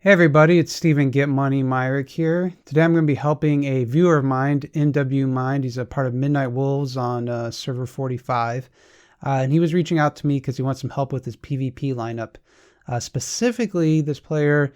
Hey everybody, it's Steven GetMoneyMyrick here. Today I'm going to be helping a viewer of mine, NW Mind. He's a part of Midnight Wolves on server 45. And he was reaching out to me because he wants some help with his PvP lineup. Specifically, this player,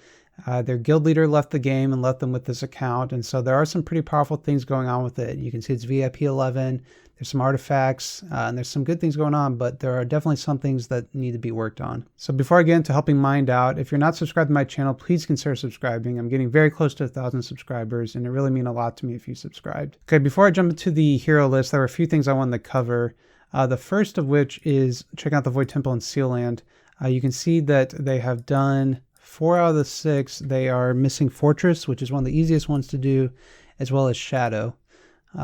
their guild leader left the game and left them with this account. And so there are some pretty powerful things going on with it. You can see it's VIP 11. There's some artifacts and there's some good things going on, but there are definitely some things that need to be worked on. So before I get into helping Mind out, if you're not subscribed to my channel, please consider subscribing. I'm getting very close to 1,000 subscribers and it really means a lot to me if you subscribed. Okay, before I jump into the hero list, there are a few things I wanted to cover. The first of which is checking out the Void Temple in Sealand. You can see that they have done 4 out of the 6. They are missing Fortress, which is one of the easiest ones to do, as well as Shadow.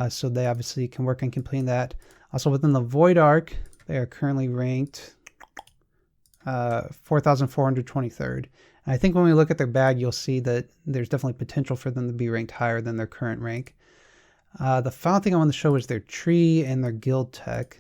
So they obviously can work on completing that. Also within the Void Arc, they are currently ranked 4,423rd. And I think when we look at their bag, you'll see that there's definitely potential for them to be ranked higher than their current rank. The final thing I want to show is their tree and their guild tech.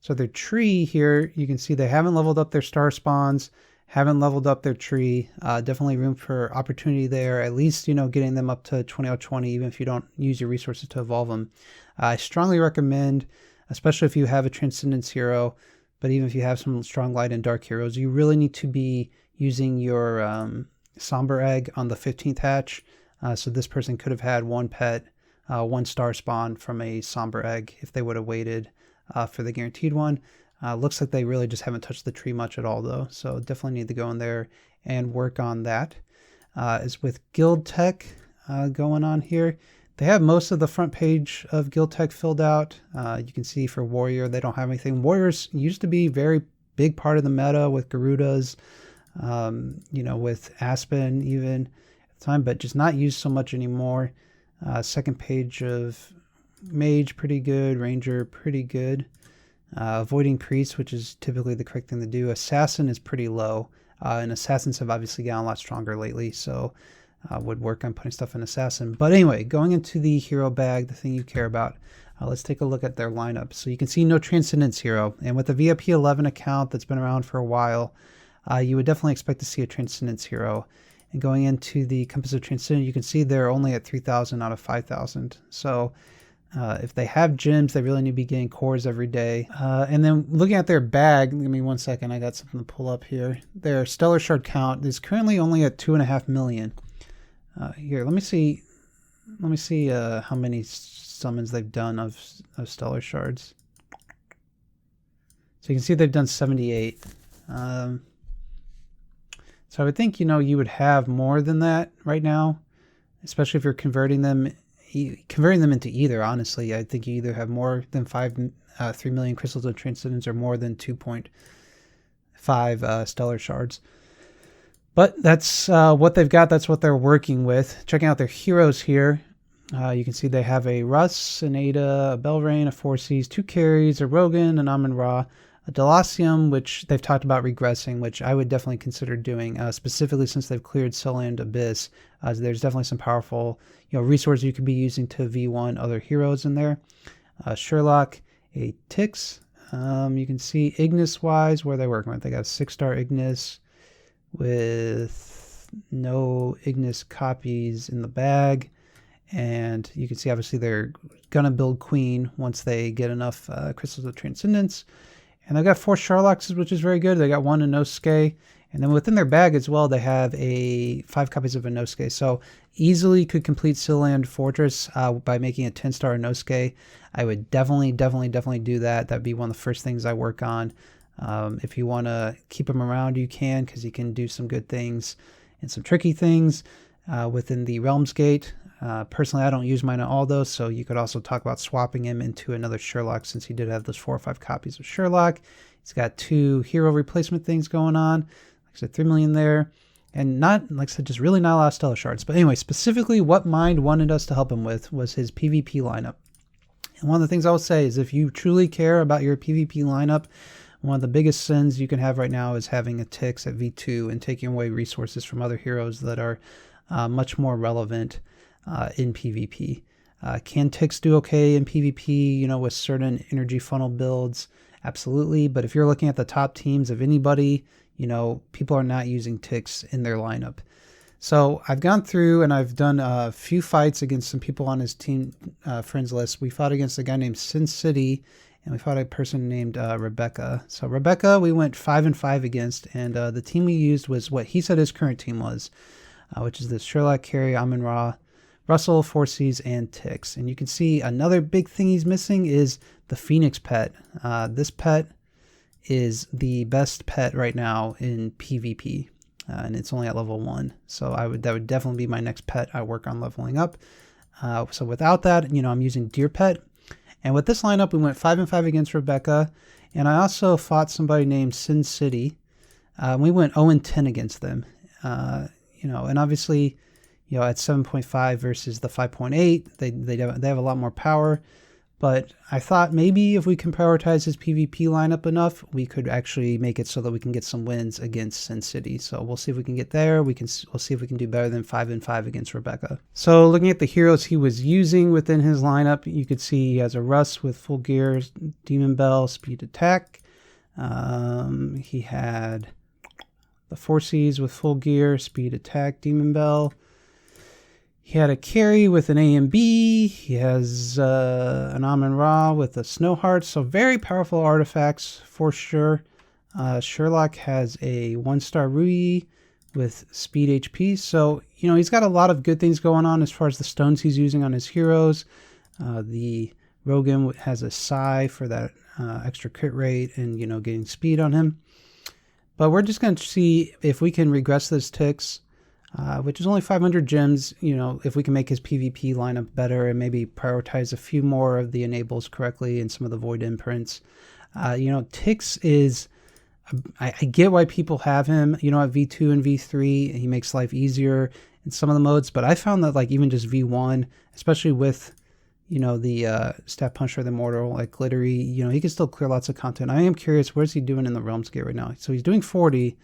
So their tree here, you can see they haven't leveled up their star spawns, haven't leveled up their tree. Definitely room for opportunity there, at least, getting them up to 20 out of 20, even if you don't use your resources to evolve them. I strongly recommend, especially if you have a Transcendence hero, but even if you have some strong light and dark heroes, you really need to be using your Somber Egg on the 15th hatch. So this person could have had 1 pet, 1 star spawn from a Somber Egg if they would have waited for the guaranteed one. Looks like they really just haven't touched the tree much at all though, so definitely need to go in there and work on that. As with guild tech going on here, they have most of the front page of guild tech filled out. You can see for warrior they don't have anything. Warriors used to be a very big part of the meta with Garudas, with Aspen even at the time, but just not used so much anymore. Second page of mage pretty good, ranger pretty good. Avoiding priest, which is typically the correct thing to do. Assassin is pretty low, and assassins have obviously gotten a lot stronger lately, so would work on putting stuff in assassin. But anyway, going into the hero bag, the thing you care about, let's take a look at their lineup. So you can see no Transcendence hero, and with the VIP 11 account that's been around for a while, you would definitely expect to see a Transcendence hero. And going into the Compass of Transcendence, you can see they're only at 3,000 out of 5,000. So if they have gems, they really need to be getting cores every day. And then looking at their bag, give me 1 second, I got something to pull up here. Their Stellar Shard count is currently only at 2.5 million. Here, let me see how many summons they've done of Stellar Shards. So you can see they've done 78. So I would think, you would have more than that right now, especially if you're converting them into either. Honestly, I think you either have more than 3 million crystals of Transcendence or more than 2.5 Stellar Shards. But that's what they've got. That's what they're working with. Checking out their heroes here, you can see they have a Russ, an Ada, a Belrain, a 4Cs, 2 carries, a Rogan, an Amun-Ra, a Delacium, which they've talked about regressing, which I would definitely consider doing, specifically since they've cleared Sealand Abyss. There's definitely some powerful resources you could be using to V1 other heroes in there. Sherlock, a Tix. You can see Ignis-wise where they're working with. They got a 6-star Ignis with no Ignis copies in the bag. And you can see obviously they're going to build Queen once they get enough Crystals of Transcendence. And they've got 4 Sherlocks, which is very good. They got 1 Inosuke. And then within their bag as well, they have 5 copies of Inosuke. So easily could complete Sealand Fortress by making a 10-star Inosuke. I would definitely do that. That'd be one of the first things I work on. If you want to keep him around, you can, because he can do some good things and some tricky things within the Realms Gate. Personally, I don't use mine at all, though, so you could also talk about swapping him into another Sherlock, since he did have those 4 or 5 copies of Sherlock. He's got 2 hero replacement things going on. Like I said, 3 million there. And not, like I said, just really not a lot of Stellar Shards. But anyway, specifically what Mind wanted us to help him with was his PvP lineup. And one of the things I will say is if you truly care about your PvP lineup, one of the biggest sins you can have right now is having a Tix at V2 and taking away resources from other heroes that are much more relevant in PvP. Can Tix do okay in PvP, with certain energy funnel builds? Absolutely. But if you're looking at the top teams of anybody, people are not using ticks in their lineup. So I've gone through and I've done a few fights against some people on his team friends list. We fought against a guy named Sin City, and we fought a person named Rebecca. So Rebecca, we went 5-5 against, and the team we used was what he said his current team was, which is the Sherlock, Carry, Amun-Ra, Russell, 4Cs, and ticks. And you can see another big thing he's missing is the Phoenix pet. This pet is the best pet right now in PvP. And it's only at level 1, so that would definitely be my next pet I work on leveling up. So without that, I'm using Deer Pet. And with this lineup, we went 5-5 against Rebecca, and I also fought somebody named Sin City. We went 0-10 against them. And obviously, at 7.5 versus the 5.8, they have a lot more power. But I thought maybe if we can prioritize his PvP lineup enough, we could actually make it so that we can get some wins against Sin City. So we'll see if we can get there. We'll see if we can do better than 5-5 against Rebecca. So looking at the heroes he was using within his lineup, you could see he has a Russ with full gear, Demon Bell, speed attack. He had the 4Cs with full gear, speed attack, Demon Bell. He had a Carry with an A and B. He has an Amun-Ra with a Snow Heart. So very powerful artifacts for sure. Sherlock has a 1-star Rui with speed HP. So, he's got a lot of good things going on as far as the stones he's using on his heroes. The Rogan has a Psy for that extra crit rate and, getting speed on him. But we're just going to see if we can regress those ticks. Which is only 500 gems, if we can make his PvP lineup better and maybe prioritize a few more of the enables correctly and some of the void imprints. Ticks is, I get why people have him, at V2 and V3, he makes life easier in some of the modes, but I found that even just V1, especially with, the Stat Puncher, the Mortal, Glittery, he can still clear lots of content. I am curious, where's he doing in the Realms Gate right now? So he's doing 40,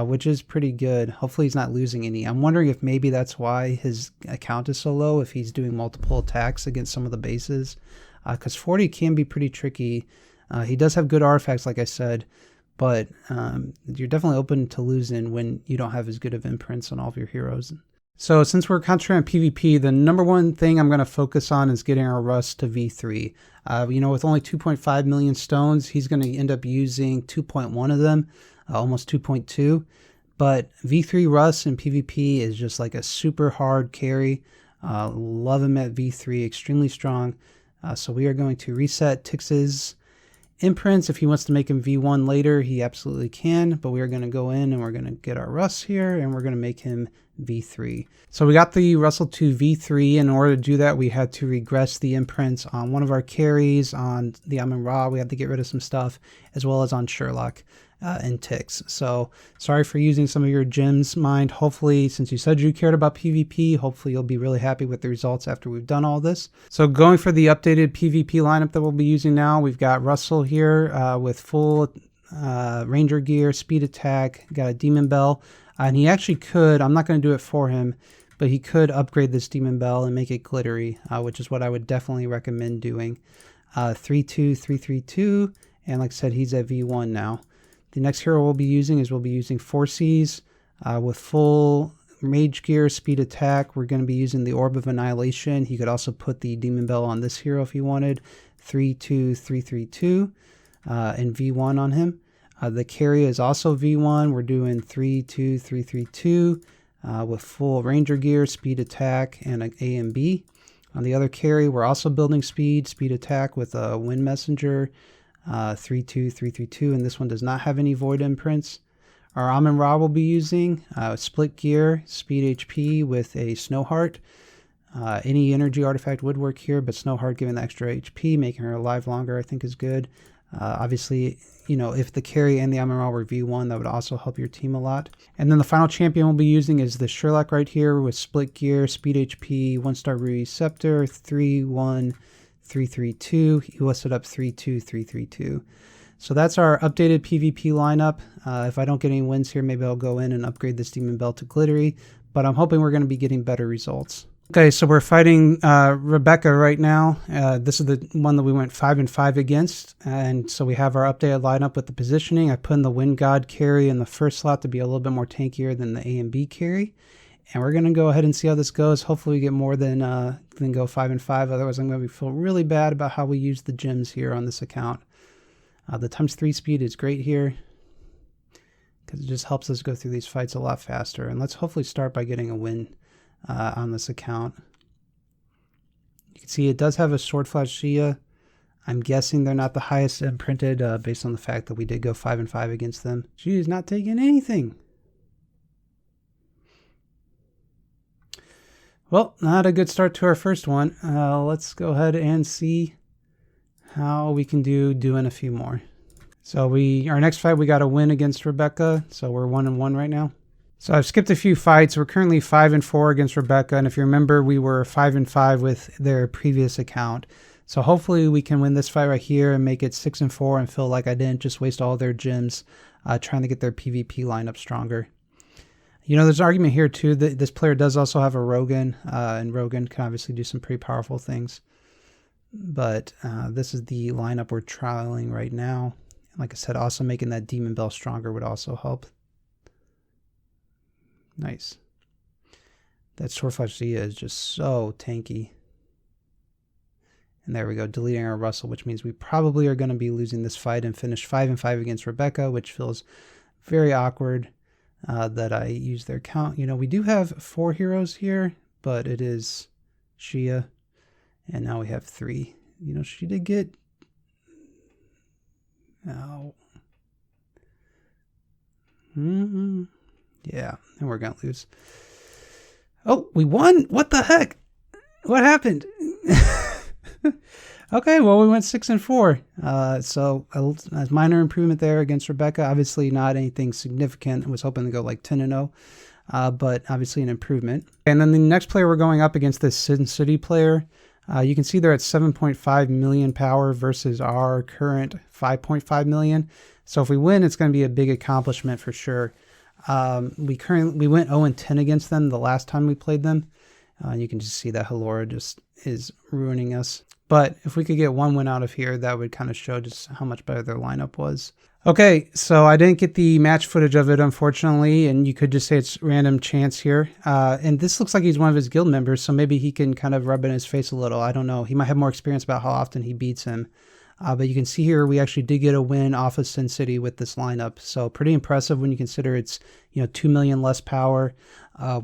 which is pretty good. Hopefully he's not losing any. I'm wondering if maybe that's why his account is so low, if he's doing multiple attacks against some of the bases. Because 40 can be pretty tricky. He does have good artifacts, like I said, but you're definitely open to losing when you don't have as good of imprints on all of your heroes. So since we're concentrating on PvP, the number one thing I'm going to focus on is getting our Russ to V3. With only 2.5 million stones, he's going to end up using 2.1 of them. Almost 2.2, but V3 Russ in PvP is just like a super hard carry. Love him at V3, extremely strong. So we are going to reset Tix's imprints. If he wants to make him V1 later, he absolutely can, but we are going to go in and we're going to get our Russ here and we're going to make him V3. So we got the Russell to V3. In order to do that, we had to regress the imprints on one of our carries, on the Amun-Ra. We had to get rid of some stuff, as well as on Sherlock and ticks. So sorry for using some of your gems mined. Hopefully, since you said you cared about PvP, hopefully you'll be really happy with the results after we've done all this. So going for the updated PvP lineup that we'll be using now, we've got Russell here with full Ranger gear, speed attack, got a Demon Bell, and he actually could, I'm not going to do it for him, but he could upgrade this Demon Bell and make it glittery, which is what I would definitely recommend doing. 3-2, 3-3-2, and like I said, he's at V1 now. The next hero we'll be using 4Cs with full Mage Gear, speed attack. We're going to be using the Orb of Annihilation. He could also put the Demon Bell on this hero if he wanted. 3-2, 3-3-2, and V1 on him. The carry is also V1. We're doing 3-2, 3-3-2 with full Ranger Gear, speed attack, and an A and B. On the other carry, we're also building speed attack with a Wind Messenger. 3-2, 3-3-2, and this one does not have any void imprints. Our Amun-Ra will be using split gear, speed HP with a Snow Heart. Any energy artifact would work here, but Snow Heart giving the extra HP, making her alive longer, I think is good. Obviously, if the carry and the Amun-Ra were V1, that would also help your team a lot. And then the final champion we'll be using is the Sherlock right here with split gear, speed HP, 1-star Rui Scepter, 3-1, 3-3-2. He listed up 3-2, 3-3-2. So that's our updated PvP lineup. If I don't get any wins here, maybe I'll go in and upgrade this Demon Bell to glittery, but I'm hoping we're going to be getting better results. Okay, so we're fighting Rebecca right now. This is the one that we went 5-5 against, and so we have our updated lineup with the positioning. I put in the Wind God carry in the first slot to be a little bit more tankier than the A and B carry, and we're gonna go ahead and see how this goes. Hopefully, we get more than go 5-5. Otherwise, I'm gonna feel really bad about how we use the gems here on this account. The ×3 speed is great here because it just helps us go through these fights a lot faster. And let's hopefully start by getting a win on this account. You can see it does have a Sword Flash Shia. I'm guessing they're not the highest imprinted based on the fact that we did go 5-5 against them. She is not taking anything. Well, not a good start to our first one. Let's go ahead and see how we can do doing a few more. So our next fight, we got a win against Rebecca. So we're 1-1 right now. So I've skipped a few fights. We're currently 5-4 against Rebecca. And if you remember, we were 5-5 with their previous account. So hopefully we can win this fight right here and make it 6-4 and feel like I didn't just waste all their gems trying to get their PvP lineup stronger. You know, there's an argument here too that this player does also have a Rogan, and Rogan can obviously do some pretty powerful things. But this is the lineup we're trialing right now. Like I said, also making that Demon Bell stronger would also help. Nice. That Sword Flash Zia is just so tanky. And there we go, deleting our Russel, which means we probably are going to be losing this fight and finish 5-5 against Rebecca, which feels very awkward that I use their count. You know, we do have 4 heroes here, but it is Shia. And now we have 3. You know, she did get... Oh. Yeah, and we're going to lose. Oh, we won? What the heck? What happened? Okay, well, we went 6-4. So a minor improvement there against Rebecca. Obviously not anything significant. I was hoping to go like 10-0, but obviously an improvement. And then the next player we're going up against, this Sin City player. You can see they're at 7.5 million power versus our current 5.5 million. So if we win, it's going to be a big accomplishment for sure. We went 0-10 against them the last time we played them. You can just see that Halora just is ruining us. But if we could get 1 win out of here, that would kind of show just how much better their lineup was. Okay, so I didn't get the match footage of it, unfortunately, and you could just say it's random chance here. And this looks like he's one of his guild members, so maybe he can kind of rub it in his face a little. I don't know. He might have more experience about how often he beats him. But you can see here we actually did get a win off of Sin City with this lineup. So pretty impressive when you consider it's, 2 million less power.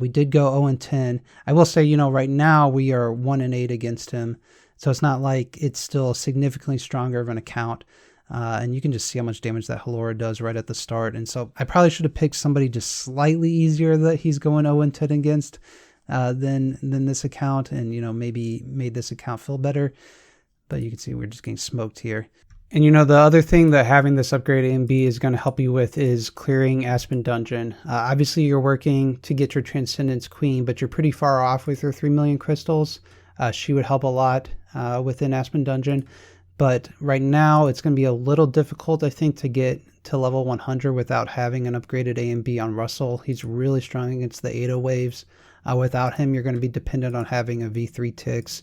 We did go 0-10. I will say, right now we are 1-8 against him. So it's not like it's still significantly stronger of an account. And you can just see how much damage that Halora does right at the start. And so I probably should have picked somebody just slightly easier that he's going 0-10 against than this account, and maybe made this account feel better. But you can see we're just getting smoked here. And the other thing that having this upgrade A and B is going to help you with is clearing Aspen Dungeon. Obviously you're working to get your Transcendence Queen, but you're pretty far off with your 3 million crystals. She would help a lot within Aspen Dungeon. But right now it's going to be a little difficult, I think, to get to level 100 without having an upgraded A and B on Russel. He's really strong against the Ada waves. Without him, you're going to be dependent on having a V3 Tix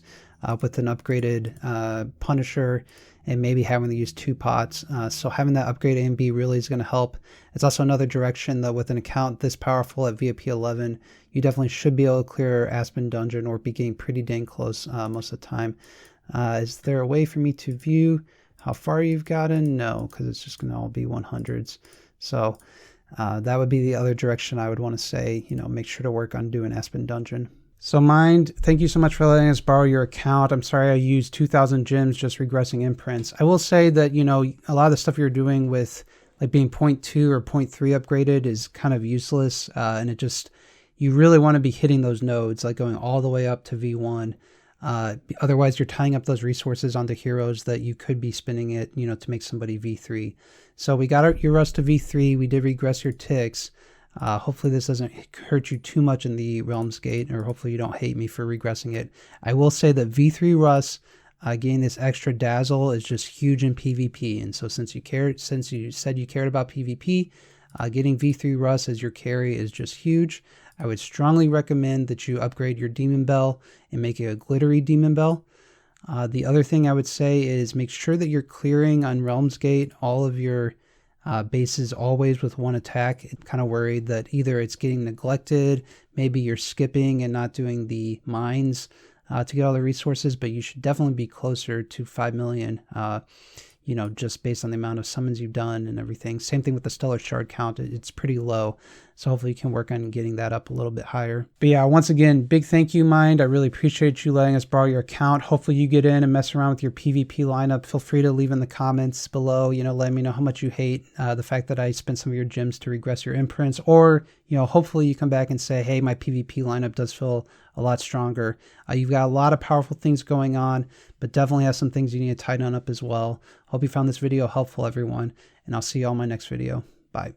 with an upgraded Punisher and maybe having to use 2 pots. So having that upgrade A and B really is going to help. It's also another direction that with an account this powerful at VIP 11, you definitely should be able to clear Aspen Dungeon or be getting pretty dang close most of the time. Is there a way for me to view how far you've gotten? No, because it's just going to all be 100s. So that would be the other direction I would want to say, make sure to work on doing Aspen Dungeon. So Mind, thank you so much for letting us borrow your account. I'm sorry I used 2,000 gems just regressing imprints. I will say that, a lot of the stuff you're doing with like being 0.2 or 0.3 upgraded is kind of useless. And you really want to be hitting those nodes, like going all the way up to V1. Otherwise you're tying up those resources onto heroes that you could be spending it, to make somebody V3. So we got your Rust to V3. We did regress your ticks. Hopefully this doesn't hurt you too much in the Realms Gate, or hopefully you don't hate me for regressing it. I will say that V3 Russ, getting this extra dazzle is just huge in PvP. And so since you said you cared about PvP, getting V3 Russ as your carry is just huge. I would strongly recommend that you upgrade your demon bell and make it a glittery demon bell. The other thing I would say is make sure that you're clearing on Realms Gate all of your bases always with one attack. I'm kind of worried that either it's getting neglected, maybe you're skipping and not doing the mines to get all the resources, but you should definitely be closer to 5 million, you know, just based on the amount of summons you've done and everything. Same thing with the stellar shard count. It's pretty low. So hopefully you can work on getting that up a little bit higher. But yeah, once again, big thank you, Mind. I really appreciate you letting us borrow your account. Hopefully you get in and mess around with your PvP lineup. Feel free to leave in the comments below, you know, let me know how much you hate the fact that I spent some of your gems to regress your imprints. Or, you know, hopefully you come back and say, hey, my PvP lineup does feel a lot stronger. You've got a lot of powerful things going on, but definitely have some things you need to tighten up as well. Hope you found this video helpful, everyone, and I'll see you all in my next video. Bye.